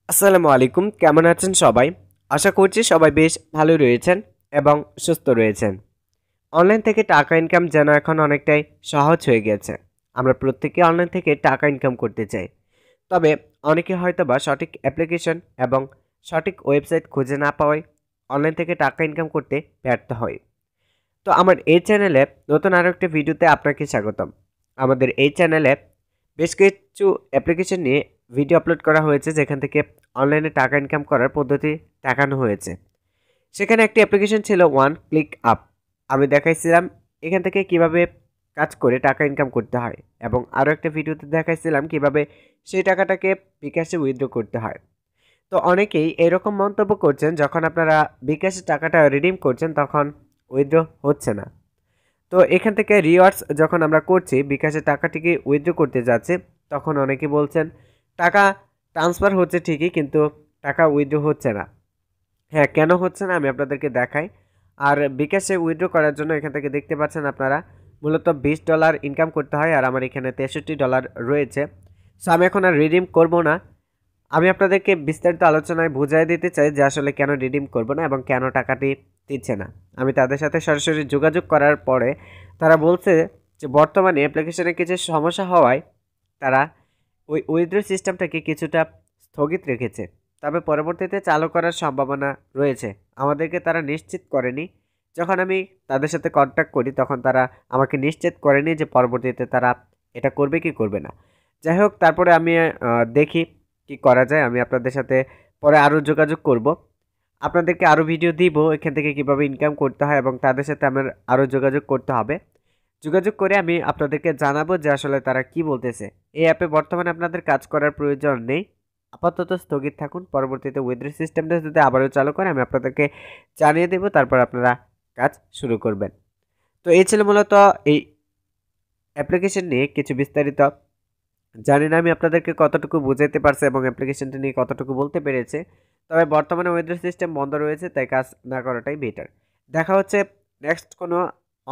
আসসালামু আলাইকুম, কেমন আছেন সবাই? আশা করছি সবাই বেশ ভালো রয়েছেন এবং সুস্থ রয়েছেন। অনলাইন থেকে টাকা ইনকাম যেন এখন অনেকটাই সহজ হয়ে গেছে। আমরা প্রত্যেকে অনলাইন থেকে টাকা ইনকাম করতে চাই। তবে অনেকে হয়তোবা সঠিক অ্যাপ্লিকেশন এবং সঠিক ওয়েবসাইট খুঁজে না পাওয়ায় অনলাইন থেকে টাকা ইনকাম করতে ব্যর্থ হয়। তো আমার এই চ্যানেলে নতুন আরও একটা ভিডিওতে আপনাকে স্বাগতম। আমাদের এই চ্যানেলে বেশ কিছু অ্যাপ্লিকেশন নিয়ে ভিডিও আপলোড করা হয়েছে, যেখান থেকে অনলাইনে টাকা ইনকাম করার পদ্ধতি দেখানো হয়েছে। সেখানে একটি অ্যাপ্লিকেশন ছিল 1Click আপ। আমি দেখাইছিলাম এখান থেকে কিভাবে কাজ করে টাকা ইনকাম করতে হয়, এবং আরও একটা ভিডিওতে দেখাইছিলাম কিভাবে সেই টাকাটাকে বিকাশে উইথড্র করতে হয়। তো অনেকেই এরকম মন্তব্য করছেন, যখন আপনারা বিকাশের টাকাটা রিডিম করছেন তখন উইথড্র হচ্ছে না। তো এখান থেকে রিওয়ার্ডস যখন আমরা করছি, বিকাশের টাকাটিকে উইথড্র করতে যাচ্ছি, তখন অনেকে বলছেন টাকা ট্রান্সফার হচ্ছে ঠিকই, কিন্তু টাকা উইথড্র হচ্ছে না। হ্যাঁ, কেন হচ্ছে না আমি আপনাদেরকে দেখাই। আর বিকাশে উইথড্র করার জন্য এখান থেকে দেখতে পাচ্ছেন আপনারা মূলত $20 ইনকাম করতে হয়, আর আমার এখানে $63 রয়েছে। সো আমি এখন আর রিডিম করব না। আমি আপনাদেরকে বিস্তারিত আলোচনায় বুঝিয়ে দিতে চাই যে আসলে কেন রিডিম করব না এবং কেন টাকাটি দিচ্ছে না। আমি তাদের সাথে সরাসরি যোগাযোগ করার পরে তারা বলছে যে বর্তমানে অ্যাপ্লিকেশনে কিছু সমস্যা হওয়ায় তারা ওই উইথড্র সিস্টেমটাকে কিছুটা স্থগিত রেখেছে, তবে পরবর্তীতে চালু করার সম্ভাবনা রয়েছে। আমাদেরকে তারা নিশ্চিত করেনি। যখন আমি তাদের সাথে কন্ট্যাক্ট করি তখন তারা আমাকে নিশ্চিত করেনি যে পরবর্তীতে তারা এটা করবে কি করবে না। যাই হোক, তারপরে আমি দেখি কি করা যায়। আমি আপনাদের সাথে পরে আরও যোগাযোগ করব, আপনাদেরকে আরও ভিডিও দিব এখান থেকে কিভাবে ইনকাম করতে হয়, এবং তাদের সাথে আমার আরও যোগাযোগ করতে হবে। যোগাযোগ করে আমি আপনাদেরকে জানাবো যে আসলে তারা কি বলতেছে। এই অ্যাপে বর্তমানে আপনাদের কাজ করার প্রয়োজন নেই, আপাতত স্থগিত থাকুন। পরবর্তীতে উইথড্র সিস্টেমটা যদি আবারও চালু করে আমি আপনাদেরকে জানিয়ে দেব, তারপর আপনারা কাজ শুরু করবেন। তো এই ছিল মূলত এই অ্যাপ্লিকেশন নিয়ে কিছু বিস্তারিত। জানি না আমি আপনাদেরকে কতটুকু বুঝাইতে পারছি এবং অ্যাপ্লিকেশনটা নিয়ে কতটুকু বলতে পেরেছে। তবে বর্তমানে ওয়েদার সিস্টেম বন্ধ রয়েছে, তাই কাজ না করাটাই বেটার। দেখা হচ্ছে নেক্সট কোনো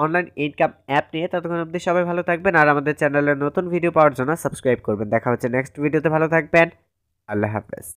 অনলাইন ইনকাম অ্যাপ নিয়ে। ততক্ষণ অবধি সবাই ভালো থাকবেন, আর আমাদের চ্যানেলে নতুন ভিডিও পাওয়ার জন্য সাবস্ক্রাইব করবেন। দেখা হচ্ছে নেক্সট ভিডিওতে। ভালো থাকবেন। আল্লাহ হাফেজ।